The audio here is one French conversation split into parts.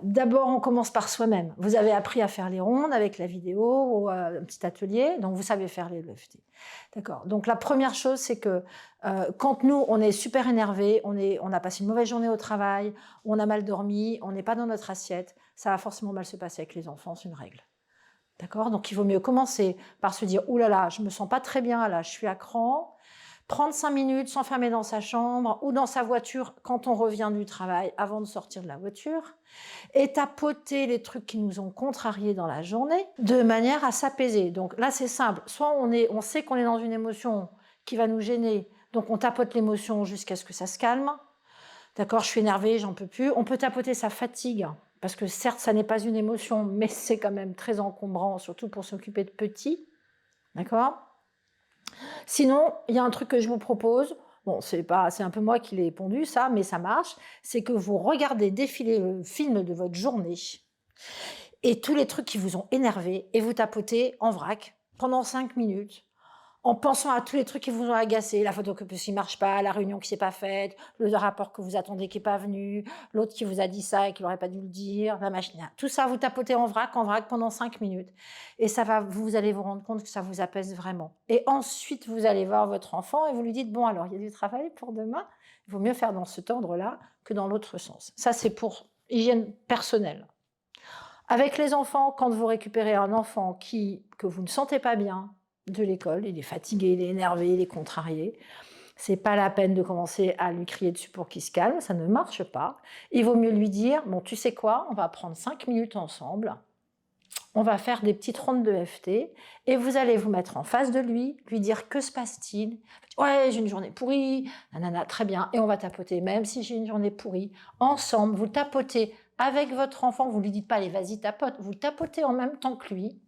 d'abord, on commence par soi-même. Vous avez appris à faire les rondes avec la vidéo ou un petit atelier, donc vous savez faire les EFT. D'accord. Donc la première chose, c'est que quand nous, on est super énervé, on a passé une mauvaise journée au travail, on a mal dormi, on n'est pas dans notre assiette, ça va forcément mal se passer avec les enfants, c'est une règle. D'accord. Donc il vaut mieux commencer par se dire « Ouh là là, je me sens pas très bien, là, je suis à cran ». Prendre 5 minutes, s'enfermer dans sa chambre ou dans sa voiture quand on revient du travail avant de sortir de la voiture et tapoter les trucs qui nous ont contrariés dans la journée de manière à s'apaiser. Donc là, c'est simple. Soit on sait qu'on est dans une émotion qui va nous gêner, donc on tapote l'émotion jusqu'à ce que ça se calme. D'accord, je suis énervée, j'en peux plus. On peut tapoter sa fatigue, parce que certes, ça n'est pas une émotion, mais c'est quand même très encombrant, surtout pour s'occuper de petits. D'accord ? Sinon, il y a un truc que je vous propose, bon, c'est un peu moi qui l'ai pondu ça, mais ça marche, c'est que vous regardez défiler le film de votre journée et tous les trucs qui vous ont énervé et vous tapotez en vrac pendant 5 minutes en pensant à tous les trucs qui vous ont agacé, la photocopieuse qui ne marche pas, la réunion qui ne s'est pas faite, le rapport que vous attendez qui n'est pas venu, l'autre qui vous a dit ça et qui n'aurait pas dû le dire, la machine. Tout ça, vous tapotez en vrac pendant 5 minutes. Et vous allez vous rendre compte que ça vous apaise vraiment. Et ensuite, vous allez voir votre enfant et vous lui dites « Bon, alors, il y a du travail pour demain. Il vaut mieux faire dans cet ordre-là que dans l'autre sens. » Ça, c'est pour hygiène personnelle. Avec les enfants, quand vous récupérez un enfant que vous ne sentez pas bien, de l'école, il est fatigué, il est énervé, il est contrarié. C'est pas la peine de commencer à lui crier dessus pour qu'il se calme, ça ne marche pas. Il vaut mieux lui dire, bon, tu sais quoi, on va prendre 5 minutes ensemble, on va faire des petites rondes de FT, et vous allez vous mettre en face de lui dire, que se passe-t-il? Ouais, j'ai une journée pourrie, nanana, très bien, et on va tapoter, même si j'ai une journée pourrie, ensemble, vous tapotez avec votre enfant, vous lui dites pas, allez, vas-y, tapote, vous tapotez en même temps que lui,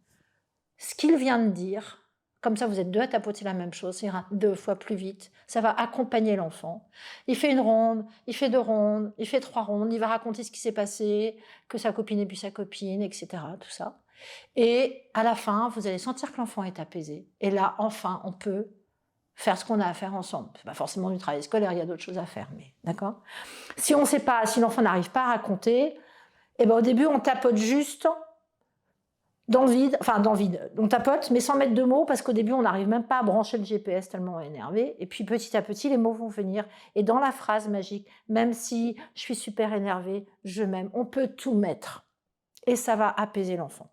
ce qu'il vient de dire. Comme ça, vous êtes deux à tapoter la même chose, ça ira 2 fois plus vite. Ça va accompagner l'enfant. Il fait une ronde, il fait 2 rondes, il fait 3 rondes, il va raconter ce qui s'est passé, que sa copine est plus sa copine, etc. Tout ça. Et à la fin, vous allez sentir que l'enfant est apaisé. Et là, enfin, on peut faire ce qu'on a à faire ensemble. C'est pas forcément du travail scolaire, il y a d'autres choses à faire, mais d'accord. Si on sait pas, si l'enfant n'arrive pas à raconter, eh ben, au début, on tapote juste dans le vide, enfin dans le vide, on tapote, mais sans mettre de mots, parce qu'au début, on n'arrive même pas à brancher le GPS tellement on est énervé. Et puis petit à petit, les mots vont venir. Et dans la phrase magique, même si je suis super énervée, je m'aime, on peut tout mettre. Et ça va apaiser l'enfant.